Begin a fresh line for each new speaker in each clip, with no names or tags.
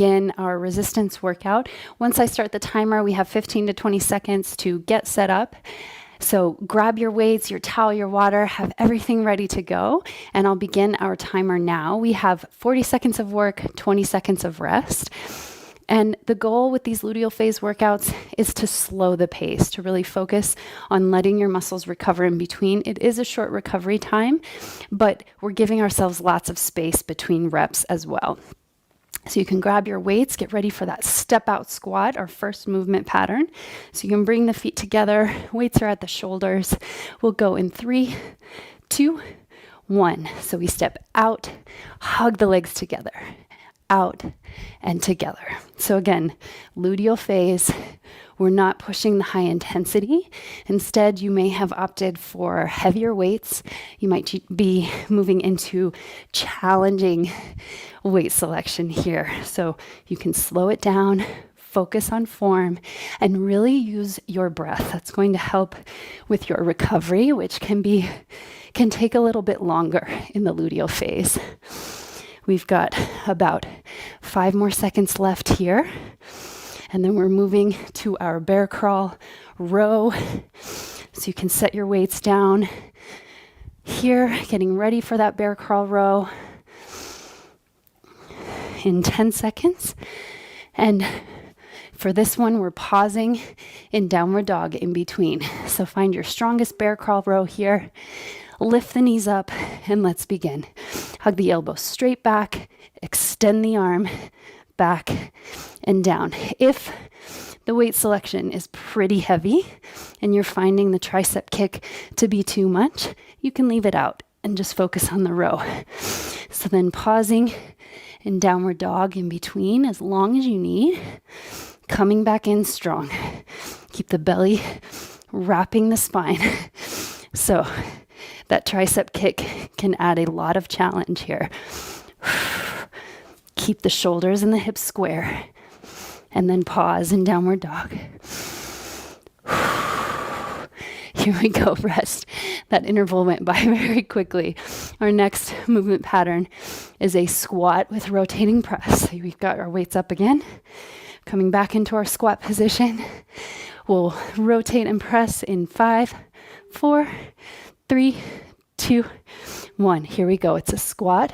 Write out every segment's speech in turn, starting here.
begin our resistance workout. Once I start the timer, we have 15 to 20 seconds to get set up. So grab your weights, your towel, your water, have everything ready to go, and I'll begin our timer now. We have 40 seconds of work, 20 seconds of rest. And the goal with these luteal phase workouts is to slow the pace, to really focus on letting your muscles recover in between. It is a short recovery time, but we're giving ourselves lots of space between reps as well. So you can grab your weights, get ready for that step out squat, our first movement pattern. So you can bring the feet together, weights are at the shoulders. We'll go in 3, 2, 1. So we step out, hug the legs together, out and together. So again, luteal phase, we're not pushing the high intensity. Instead, you may have opted for heavier weights. You might be moving into challenging weight selection here. So you can slow it down, focus on form, and really use your breath. That's going to help with your recovery, which can take a little bit longer in the luteal phase. We've got about 5 more seconds left here. And then we're moving to our bear crawl row. So you can set your weights down here, getting ready for that bear crawl row in 10 seconds. And for this one, we're pausing in downward dog in between. So find your strongest bear crawl row here. Lift the knees up and let's begin. Hug the elbows straight back, extend the arm back and down. If the weight selection is pretty heavy and you're finding the tricep kick to be too much, you can leave it out and just focus on the row. So then pausing in downward dog in between as long as you need, coming back in strong. Keep the belly wrapping the spine. So that tricep kick can add a lot of challenge here. Keep the shoulders and the hips square, and then pause in downward dog. Here we go, rest. That interval went by very quickly. Our next movement pattern is a squat with rotating press. So we've got our weights up again, coming back into our squat position. We'll rotate and press in 5, 4, 3, 2, 1. Here we go. It's a squat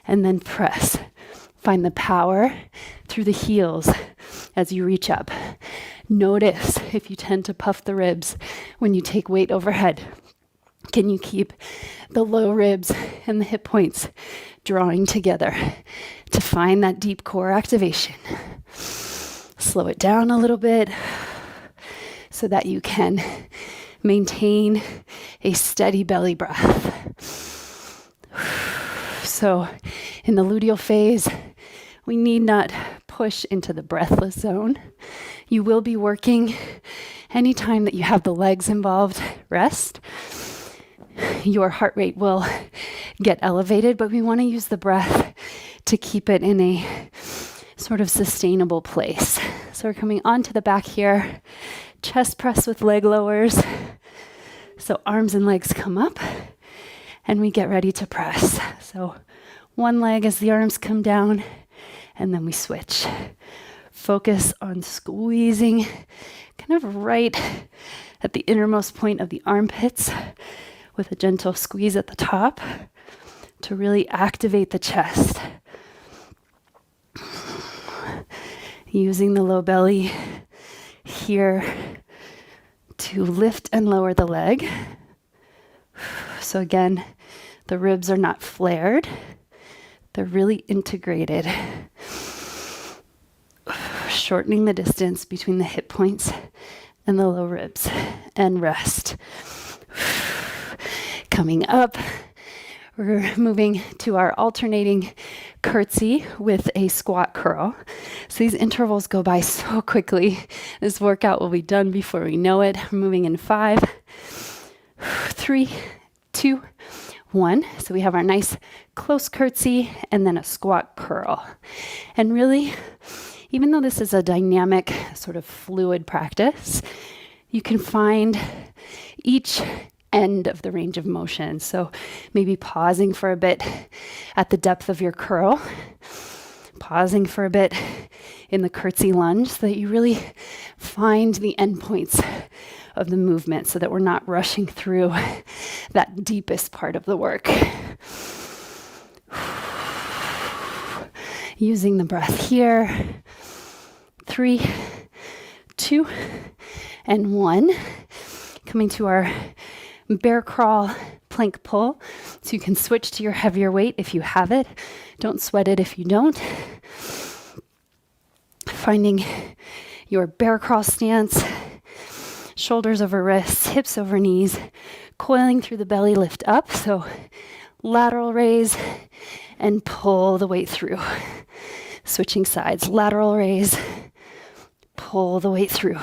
and then press. Find the power through the heels as you reach up. Notice if you tend to puff the ribs when you take weight overhead. Can you keep the low ribs and the hip points drawing together to find that deep core activation? Slow it down a little bit so that you can maintain a steady belly breath. So in the luteal phase, we need not push into the breathless zone. You will be working anytime that you have the legs involved, rest. Your heart rate will get elevated, but we want to use the breath to keep it in a sort of sustainable place. So we're coming onto the back here, chest press with leg lowers. So arms and legs come up and we get ready to press. So one leg as the arms come down and then we switch. Focus on squeezing kind of right at the innermost point of the armpits with a gentle squeeze at the top to really activate the chest. Using the low belly here to lift and lower the leg. So again, the ribs are not flared. They're really integrated. Shortening the distance between the hip points and the low ribs. And rest. Coming up, we're moving to our alternating curtsy with a squat curl. So these intervals go by so quickly. This workout will be done before we know it. We're moving in 5, 3, 2, 1. So we have our nice close curtsy and then a squat curl. And really, even though this is a dynamic sort of fluid practice, you can find each end of the range of motion. So maybe pausing for a bit at the depth of your curl, Pausing for a bit in the curtsy lunge so that you really find the endpoints of the movement so that we're not rushing through that deepest part of the work. Using the breath here. 3, 2, and 1. Coming to our bear crawl plank pull. So you can switch to your heavier weight if you have it. Don't sweat it if you don't. Finding your bear crawl stance. Shoulders over wrists, hips over knees. Coiling through the belly, lift up. So lateral raise and pull the weight through. Switching sides, lateral raise, pull the weight through.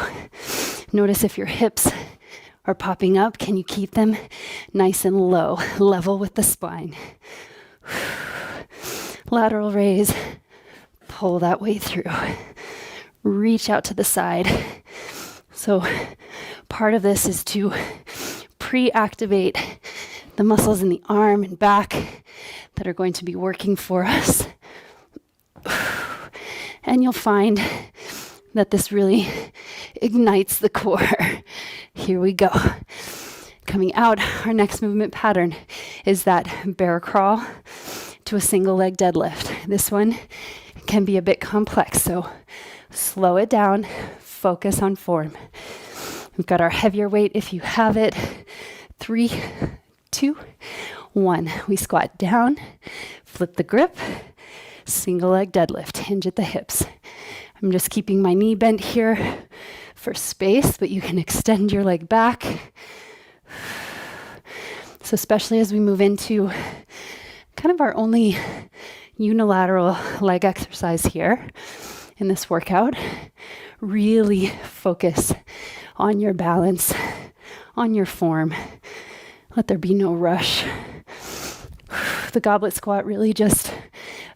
Notice if your hips are popping up, can you keep them nice and low, level with the spine? Lateral raise, pull that weight through. Reach out to the side. So part of this is to pre-activate the muscles in the arm and back that are going to be working for us. And you'll find that this really ignites the core. Here we go. Coming out, our next movement pattern is that bear crawl to a single leg deadlift. This one can be a bit complex, so slow it down, focus on form. We've got our heavier weight if you have it. 3, 2, 1. We squat down, flip the grip, single leg deadlift, hinge at the hips. I'm just keeping my knee bent here for space, but you can extend your leg back. So especially as we move into kind of our only unilateral leg exercise here in this workout, really focus on your balance, on your form. Let there be no rush. The goblet squat really just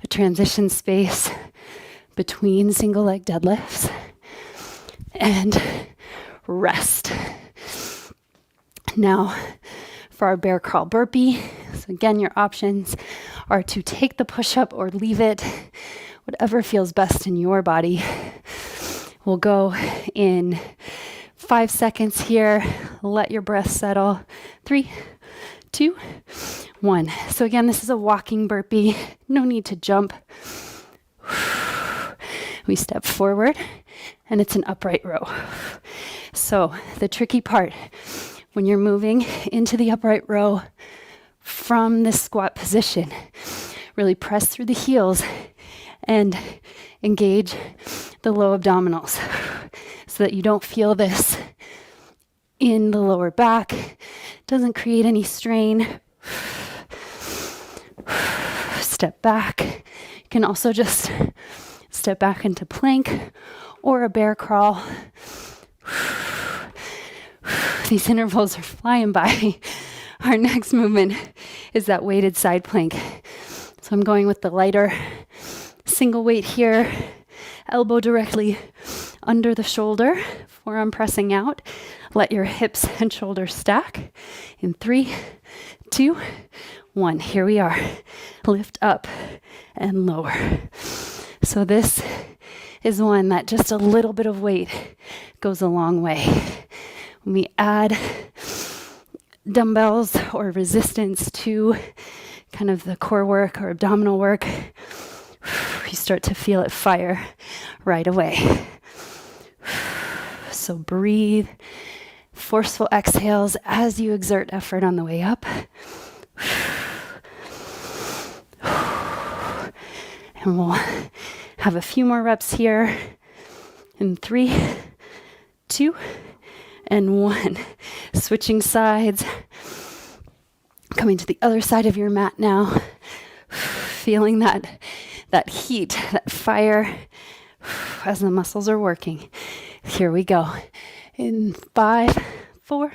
a transition space between single leg deadlifts and rest. Now for our bear crawl burpee. So again, your options are to take the push-up or leave it, whatever feels best in your body. We'll go in 5 seconds here. Let your breath settle. 3, 2, 1. So again, this is a walking burpee. No need to jump. We step forward and it's an upright row. So the tricky part when you're moving into the upright row from this squat position, really press through the heels and engage the low abdominals so that you don't feel this in the lower back. Doesn't create any strain. Step back. You can also just step back into plank or a bear crawl. These intervals are flying by. Our next movement is that weighted side plank. So I'm going with the lighter single weight here, elbow directly under the shoulder, forearm pressing out. Let your hips and shoulders stack in 3, 2, 1. Here we are. Lift up and lower. So this is one that just a little bit of weight goes a long way. When we add dumbbells or resistance to kind of the core work or abdominal work, you start to feel it fire right away. So breathe, forceful exhales as you exert effort on the way up. And we'll have a few more reps here in 3, 2, and 1. Switching sides. Coming to the other side of your mat now. Feeling that heat, that fire as the muscles are working. Here we go. In 5, 4,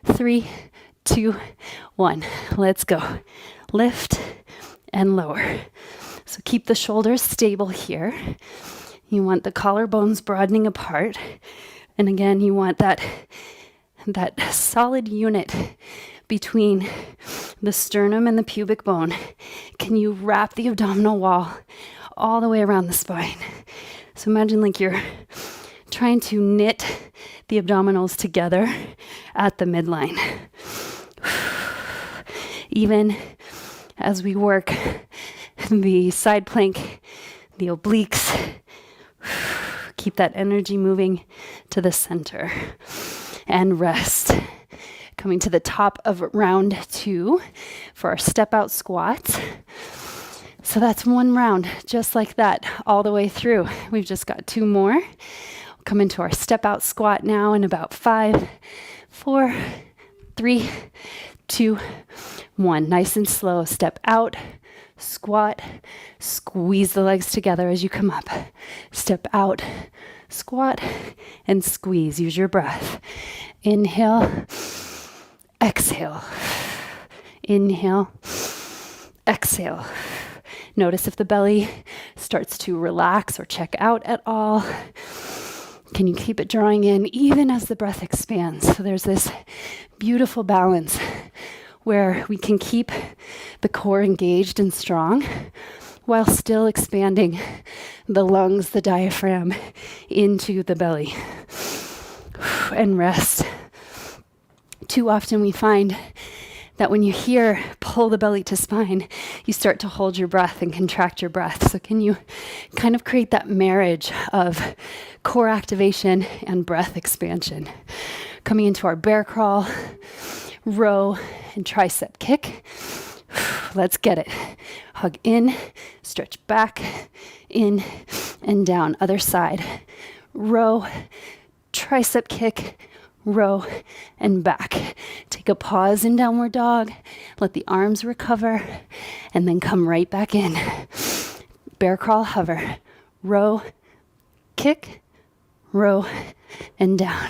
3, 2, 1. Let's go. Lift and lower. So keep the shoulders stable here. You want the collarbones broadening apart. And again, you want that solid unit between the sternum and the pubic bone. Can you wrap the abdominal wall all the way around the spine. So imagine like you're trying to knit the abdominals together at the midline. Even as we work the side plank, the obliques, keep that energy moving to the center. And rest. Coming to the top of round 2 for our step out squats. So that's one round, just like that, all the way through. We've just got 2 more. We'll come into our step out squat now in about 5, 4, 3, 2, 1. Nice and slow. Step out, squat, squeeze the legs together as you come up. Step out, squat, and squeeze. Use your breath. Inhale, exhale. Inhale, exhale. Notice if the belly starts to relax or check out at all. Can you keep it drawing in even as the breath expands? So there's this beautiful balance where we can keep the core engaged and strong while still expanding the lungs, the diaphragm into the belly. And rest. Too often we find that when you hear pull the belly to spine, you start to hold your breath and contract your breath. So can you kind of create that marriage of core activation and breath expansion? Coming into our bear crawl, row, and tricep kick. Let's get it. Hug in, stretch back, in, and down. Other side. Row, tricep kick, row, and back. Take a pause in downward dog. Let the arms recover, and then come right back in. Bear crawl, hover. Row, kick, row, and down.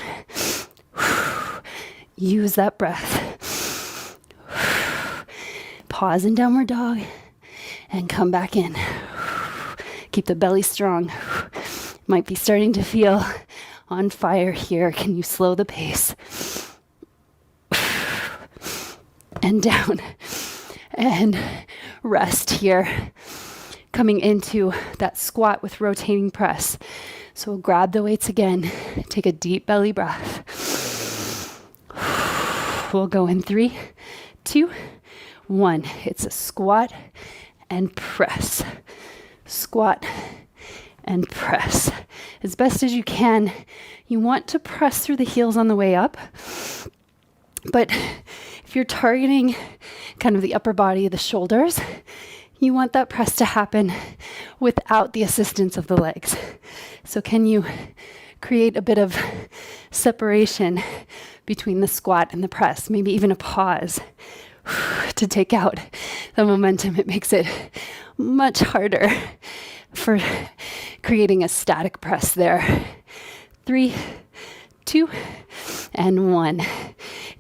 Use that breath. Pause in downward dog, and come back in. Keep the belly strong. Might be starting to feel on fire here. Can you slow the pace? And down. And rest here. Coming into that squat with rotating press. So we'll grab the weights again. Take a deep belly breath. We'll go in 3, 2, 1. It's a squat and press. Squat and press. As best as you can, you want to press through the heels on the way up. But if you're targeting kind of the upper body, the shoulders, you want that press to happen without the assistance of the legs. So can you create a bit of separation between the squat and the press? Maybe even a pause to take out the momentum. It makes it much harder for creating a static press there. 3, 2, and 1.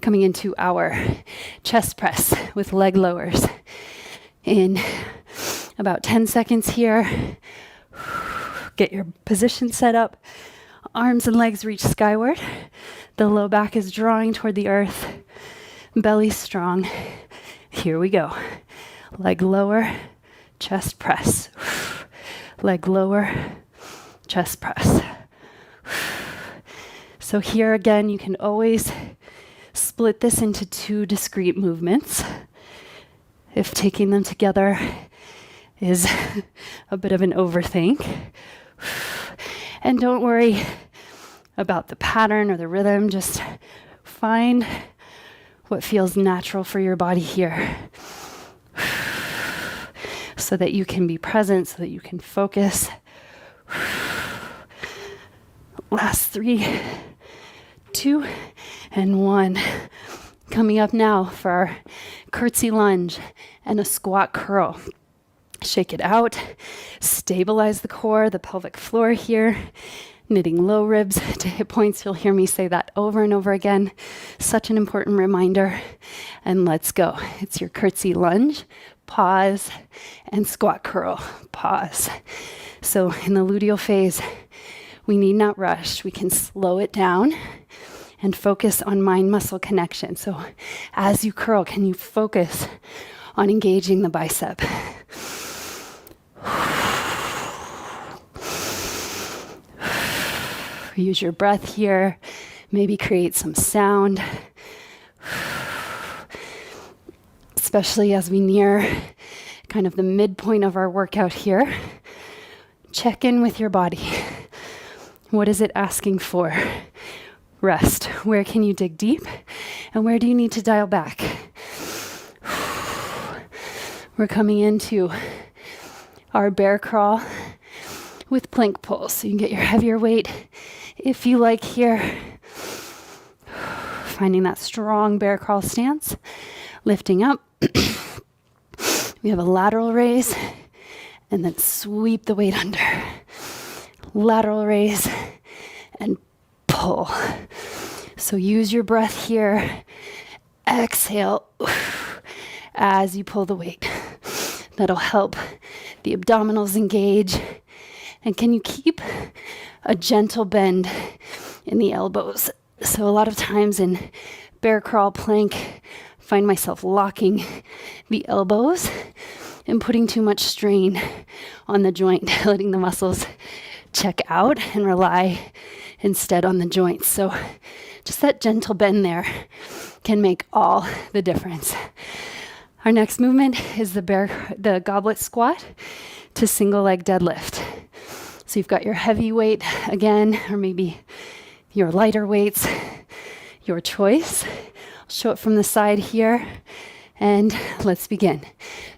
Coming into our chest press with leg lowers. In about 10 seconds here. Get your position set up. Arms and legs reach skyward. The low back is drawing toward the earth. Belly strong. Here we go. Leg lower, chest press. Leg lower, chest press. So here again, you can always split this into 2 discrete movements. If taking them together is a bit of an overthink. And don't worry about the pattern or the rhythm. Just find what feels natural for your body here. So that you can be present, so that you can focus. Last 3, 2, and 1. Coming up now for our curtsy lunge and a squat curl. Shake it out. Stabilize the core, the pelvic floor here. Knitting low ribs to hip points. You'll hear me say that over and over again. Such an important reminder. And let's go. It's your curtsy lunge. Pause, and squat curl, pause. So in the luteal phase, we need not rush. We can slow it down and focus on mind-muscle connection. So as you curl, can you focus on engaging the bicep? Use your breath here. Maybe create some sound. Especially as we near kind of the midpoint of our workout here. Check in with your body. What is it asking for? Rest. Where can you dig deep? And where do you need to dial back? We're coming into our bear crawl with plank pulls. So you can get your heavier weight if you like here. Finding that strong bear crawl stance. Lifting up. We have a lateral raise. And then sweep the weight under. Lateral raise and pull. So use your breath here. Exhale as you pull the weight. That'll help the abdominals engage. And can you keep a gentle bend in the elbows? So a lot of times in bear crawl plank, I find myself locking the elbows and putting too much strain on the joint, letting the muscles check out and rely instead on the joints. So just that gentle bend there can make all the difference. Our next movement is the goblet squat to single leg deadlift. So you've got your heavy weight again, or maybe your lighter weights, your choice. I'll show it from the side here, and let's begin.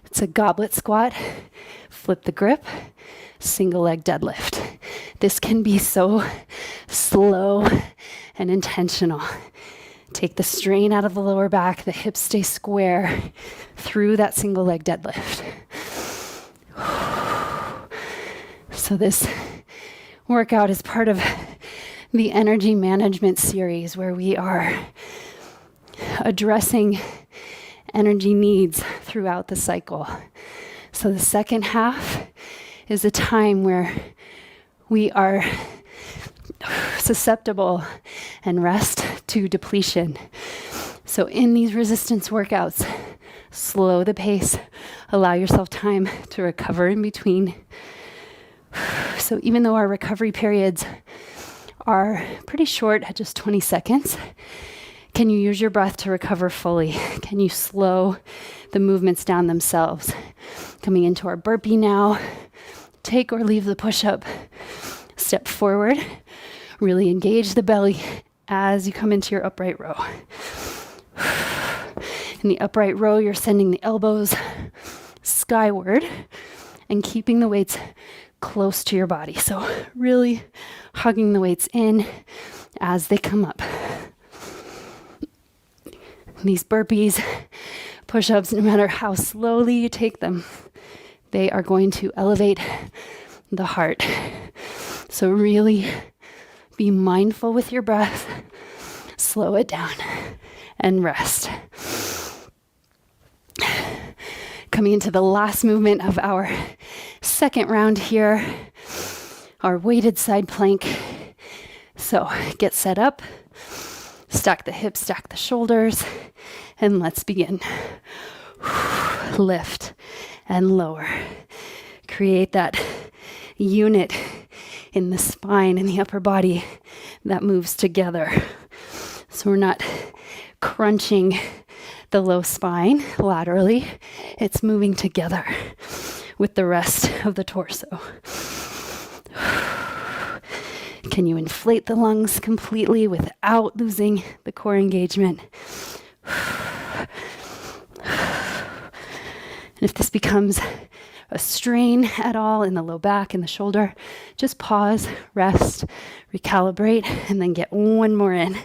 It's a goblet squat, flip the grip, single leg deadlift. This can be so slow and intentional. Take the strain out of the lower back, the hips stay square through that single leg deadlift. So this workout is part of the energy management series where we are addressing energy needs throughout the cycle. So the second half is a time where we are susceptible and rest to depletion. So in these resistance workouts, slow the pace, allow yourself time to recover in between. So even though our recovery periods are pretty short at just 20 seconds, can you use your breath to recover fully? Can you slow the movements down themselves? Coming into our burpee now, take or leave the push-up. Step forward, really engage the belly as you come into your upright row. In the upright row, you're sending the elbows skyward and keeping the weights close to your body. So really hugging the weights in as they come up. These burpees, push-ups, no matter how slowly you take them, they are going to elevate the heart. So really be mindful with your breath, slow it down, and rest. Coming into the last movement of our second round here, our weighted side plank. So get set up, stack the hips, stack the shoulders, and let's begin. Lift and lower. Create that unit in the spine and the upper body that moves together. So we're not crunching the low spine laterally. It's moving together with the rest of the torso. Can you inflate the lungs completely without losing the core engagement? And if this becomes a strain at all in the low back and the shoulder, just pause, rest, recalibrate, and then get one more in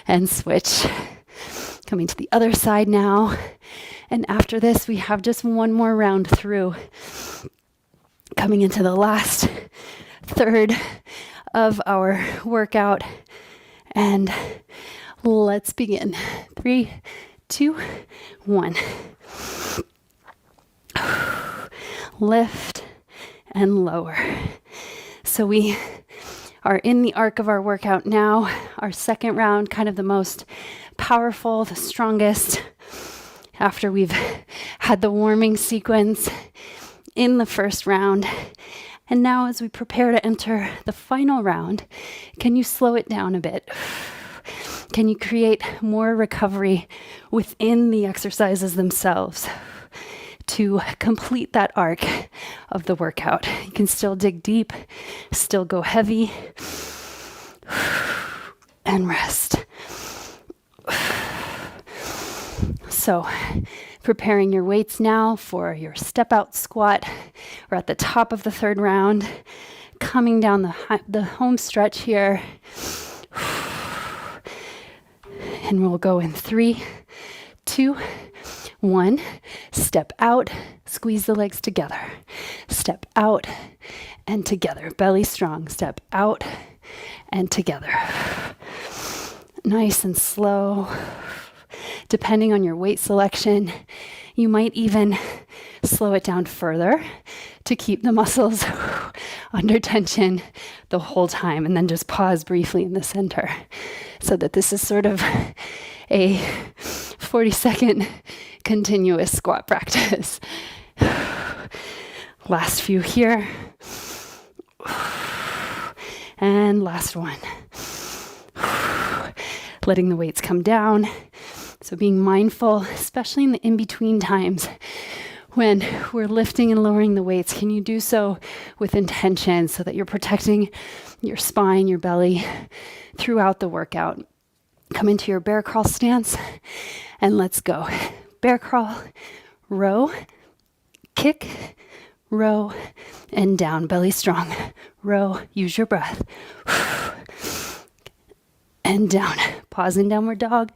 and switch. Coming to the other side now. And after this, we have just one more round through. Coming into the last third of our workout. And let's begin. 3, 2, 1. Lift and lower. So we are in the arc of our workout now. Our second round, kind of the most powerful, the strongest. After we've had the warming sequence in the first round. And now as we prepare to enter the final round, can you slow it down a bit? Can you create more recovery within the exercises themselves to complete that arc of the workout? You can still dig deep, still go heavy, and rest. So, preparing your weights now for your step out squat. We're at the top of the third round, coming down the home stretch here. And we'll go in 3, 2, 1. Step out, squeeze the legs together. Step out and together. Belly strong. Step out and together. Nice and slow. Depending on your weight selection, you might even slow it down further to keep the muscles under tension the whole time, and then just pause briefly in the center so that this is sort of a 40-second continuous squat practice. Last few here. And last one. Letting the weights come down. So being mindful, especially in the in-between times when we're lifting and lowering the weights, can you do so with intention so that you're protecting your spine, your belly throughout the workout? Come into your bear crawl stance and let's go. Bear crawl, row, kick, row, and down. Belly strong. Row, use your breath. And down. Pause in downward dog.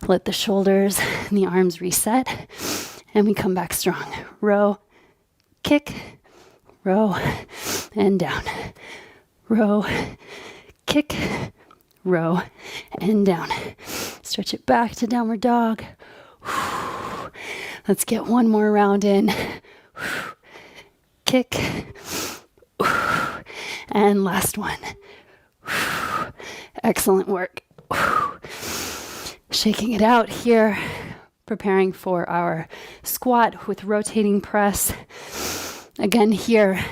Let the shoulders and the arms reset. And we come back strong. Row, kick, row, and down. Row, kick, row, and down. Stretch it back to downward dog. Let's get one more round in. Kick. And last one. Excellent work. Shaking it out here, preparing for our squat with rotating press. Again here,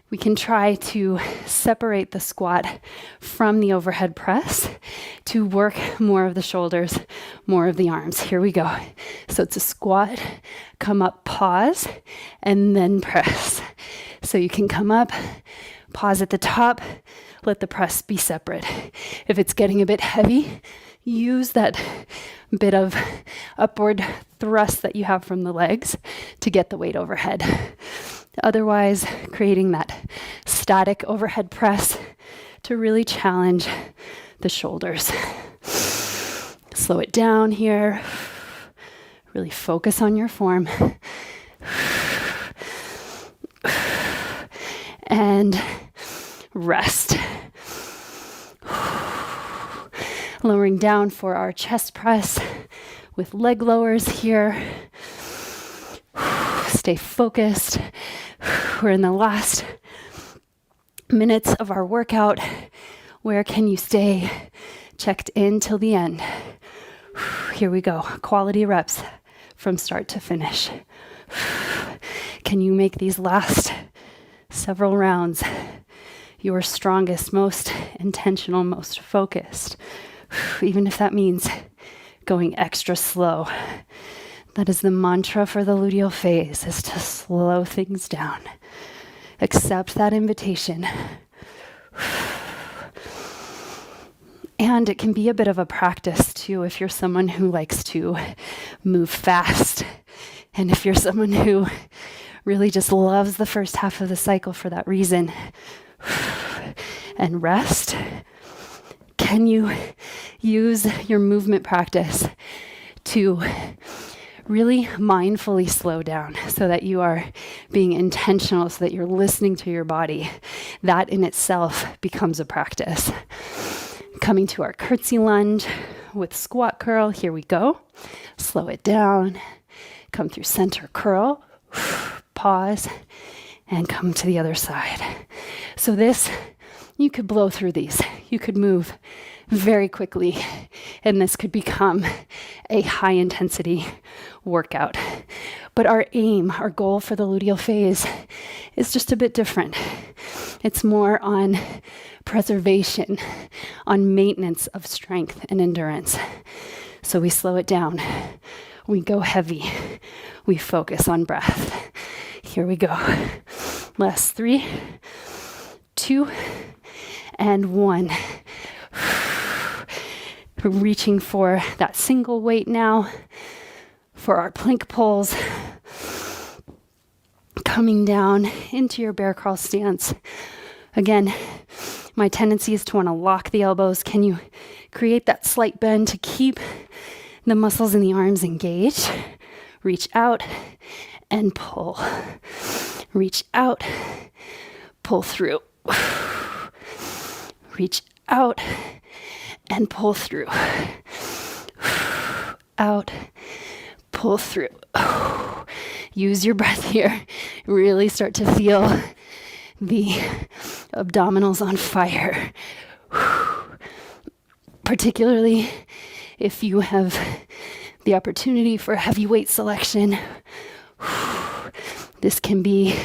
we can try to separate the squat from the overhead press to work more of the shoulders, more of the arms. Here we go. So it's a squat, come up, pause, and then press. So you can come up, pause at the top, let the press be separate. If it's getting a bit heavy, use that bit of upward thrust that you have from the legs to get the weight overhead. Otherwise, creating that static overhead press to really challenge the shoulders. Slow it down here. Really focus on your form. And rest. Lowering down for our chest press with leg lowers here. Stay focused. We're in the last minutes of our workout. Where can you stay checked in till the end? Here we go. Quality reps from start to finish. Can you make these last several rounds your strongest, most intentional, most focused? Even if that means going extra slow. That is the mantra for the luteal phase, is to slow things down. Accept that invitation. And it can be a bit of a practice too if you're someone who likes to move fast. And if you're someone who really just loves the first half of the cycle for that reason. And rest. Can you use your movement practice to really mindfully slow down so that you are being intentional, so that you're listening to your body? That in itself becomes a practice. Coming to our curtsy lunge with squat curl. Here we go. Slow it down. Come through center curl. Pause. And come to the other side. So this, you could blow through these. You could move very quickly, and this could become a high intensity workout. But our aim, our goal for the luteal phase is just a bit different. It's more on preservation, on maintenance of strength and endurance. So we slow it down. We go heavy. We focus on breath. Here we go. Last 3, 2, and 1. We're reaching for that single weight now for our plank pulls. Coming down into your bear crawl stance. Again, my tendency is to want to lock the elbows. Can you create that slight bend to keep the muscles in the arms engaged? Reach out and pull. Reach out, pull through. Reach out and pull through. Out, pull through. Use your breath here. Really start to feel the abdominals on fire. Particularly if you have the opportunity for heavyweight selection. This can be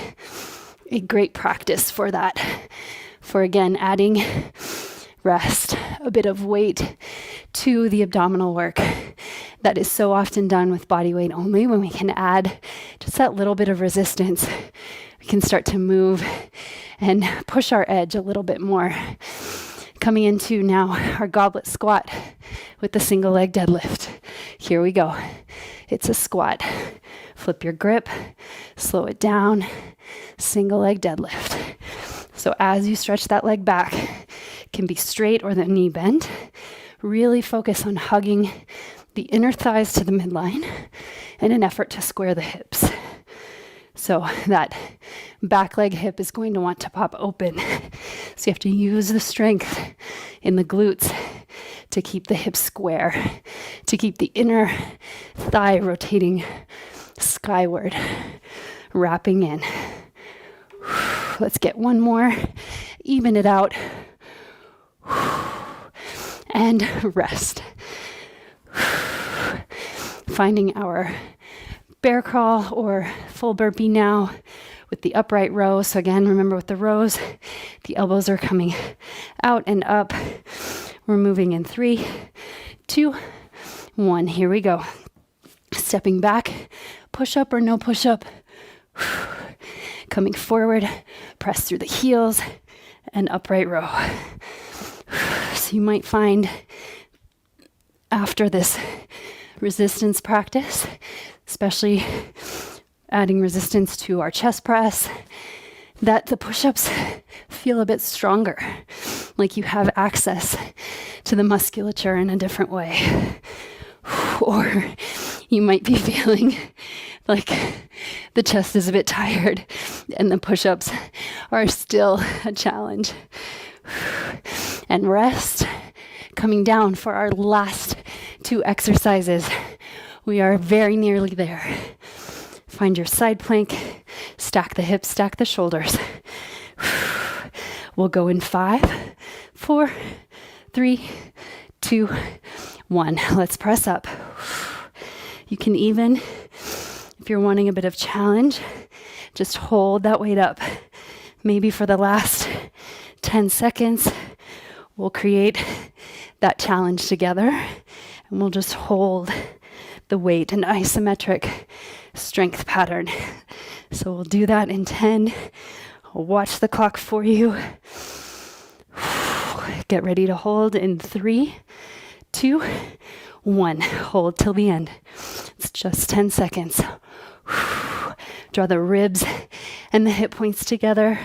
a great practice for that. For again, adding rest, a bit of weight to the abdominal work that is so often done with body weight only. When we can add just that little bit of resistance, we can start to move and push our edge a little bit more. Coming into now our goblet squat with the single leg deadlift. Here we go. It's a squat. Flip your grip, slow it down, single leg deadlift. So as you stretch that leg back, it can be straight or the knee bend. Really focus on hugging the inner thighs to the midline in an effort to square the hips. So that back leg hip is going to want to pop open. So you have to use the strength in the glutes to keep the hips square, to keep the inner thigh rotating skyward, wrapping in. Let's get one more, even it out, and rest. Finding our bear crawl or full burpee now with the upright row. So again, remember with the rows, the elbows are coming out and up. We're moving in 3, 2, 1. Here we go. Stepping back, push up or no push up. Coming forward, press through the heels and upright row. So you might find after this resistance practice, especially adding resistance to our chest press, that the push-ups feel a bit stronger, like you have access to the musculature in a different way. Or you might be feeling like the chest is a bit tired and the push-ups are still a challenge. And rest, coming down for our last 2 exercises. We are very nearly there. Find your side plank, stack the hips, stack the shoulders. We'll go in 5, 4, 3, 2, 1. Let's press up. You can even, if you're wanting a bit of challenge, just hold that weight up. Maybe for the last 10 seconds, we'll create that challenge together, and we'll just hold the weight, an isometric strength pattern. So we'll do that in 10. I'll watch the clock for you. Get ready to hold in 3, 2, 1. Hold till the end. It's just 10 seconds. Draw the ribs and the hip points together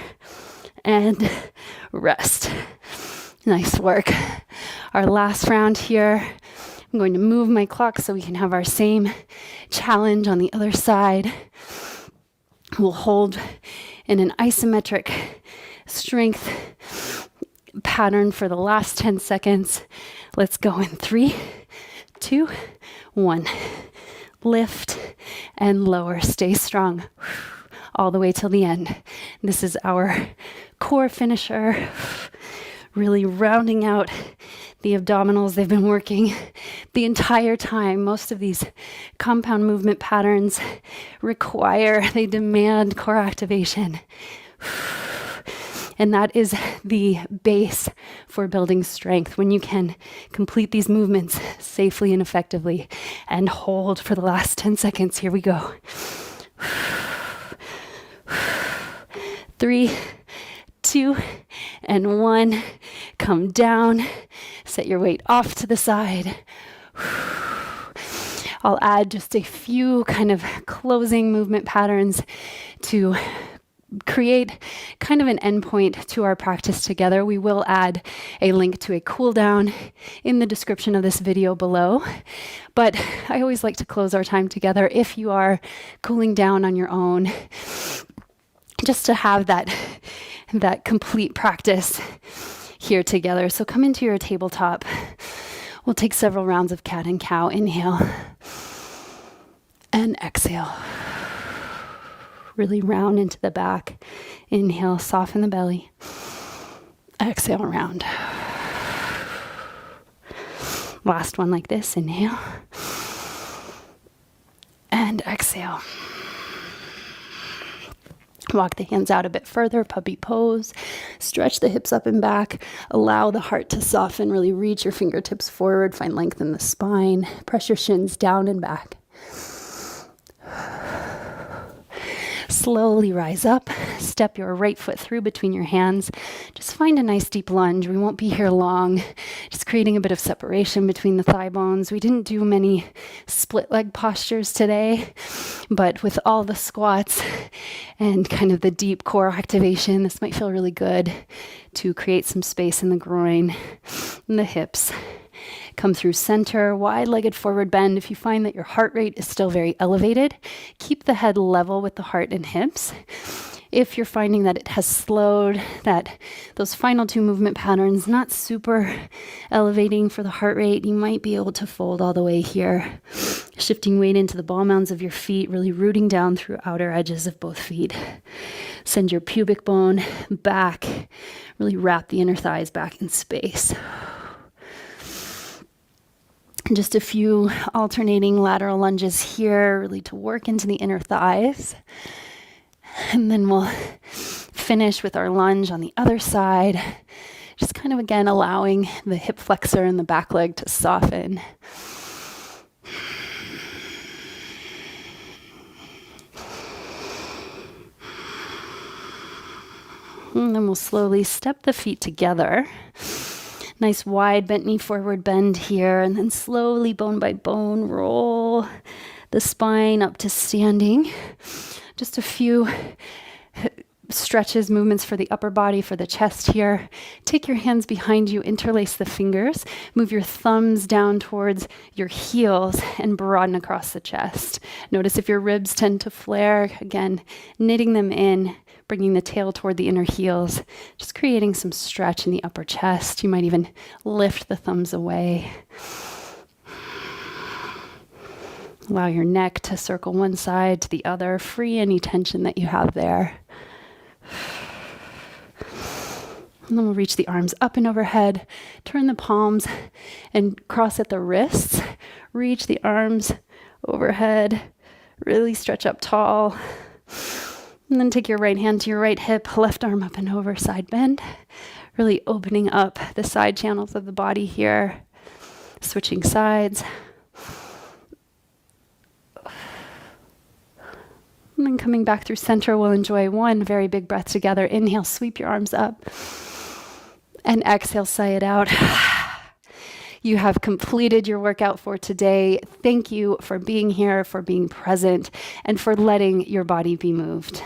and rest. Nice work. Our last round here. I'm going to move my clock so we can have our same challenge on the other side. We'll hold in an isometric strength pattern for the last 10 seconds. Let's go in 3, 2, 1. Lift and lower. Stay strong all the way till the end. This is our core finisher. Really rounding out the abdominals. They've been working the entire time. Most of these compound movement patterns they demand core activation. And that is the base for building strength. When you can complete these movements safely and effectively and hold for the last 10 seconds. Here we go. 3, 2, and 1. Come down. Set your weight off to the side. I'll add just a few kind of closing movement patterns to create kind of an endpoint to our practice together. We will add a link to a cool down in the description of this video below. But I always like to close our time together if you are cooling down on your own, just to have that complete practice here together. So come into your tabletop. We'll take several rounds of cat and cow. Inhale and exhale. Really round into the back. Inhale, soften the belly. Exhale, round. Last one like this. Inhale. And exhale. Walk the hands out a bit further, puppy pose. Stretch the hips up and back. Allow the heart to soften. Really reach your fingertips forward. Find length in the spine. Press your shins down and back. Slowly rise up. Step your right foot through between your hands. Just find a nice deep lunge. We won't be here long. Just creating a bit of separation between the thigh bones. We didn't do many split leg postures today, but with all the squats and kind of the deep core activation, this might feel really good to create some space in the groin and the hips. Come through center, wide-legged forward bend. If you find that your heart rate is still very elevated, keep the head level with the heart and hips. If you're finding that it has slowed, that those final 2 movement patterns not super elevating for the heart rate, you might be able to fold all the way here. Shifting weight into the ball mounds of your feet, really rooting down through outer edges of both feet. Send your pubic bone back. Really wrap the inner thighs back in space. Just a few alternating lateral lunges here, really to work into the inner thighs. And then we'll finish with our lunge on the other side. Just kind of, again, allowing the hip flexor and the back leg to soften. And then we'll slowly step the feet together. Nice wide bent knee forward bend here, and then slowly bone by bone roll the spine up to standing. Just a few stretches, movements for the upper body, for the chest here. Take your hands behind you, interlace the fingers, move your thumbs down towards your heels and broaden across the chest. Notice if your ribs tend to flare, again, knitting them in, bringing the tail toward the inner heels, just creating some stretch in the upper chest. You might even lift the thumbs away. Allow your neck to circle one side to the other. Free any tension that you have there. And then we'll reach the arms up and overhead. Turn the palms and cross at the wrists. Reach the arms overhead. Really stretch up tall. And then take your right hand to your right hip, left arm up and over, side bend. Really opening up the side channels of the body here. Switching sides. And then coming back through center, we'll enjoy one very big breath together. Inhale, sweep your arms up. And exhale, sigh it out. You have completed your workout for today. Thank you for being here, for being present, and for letting your body be moved.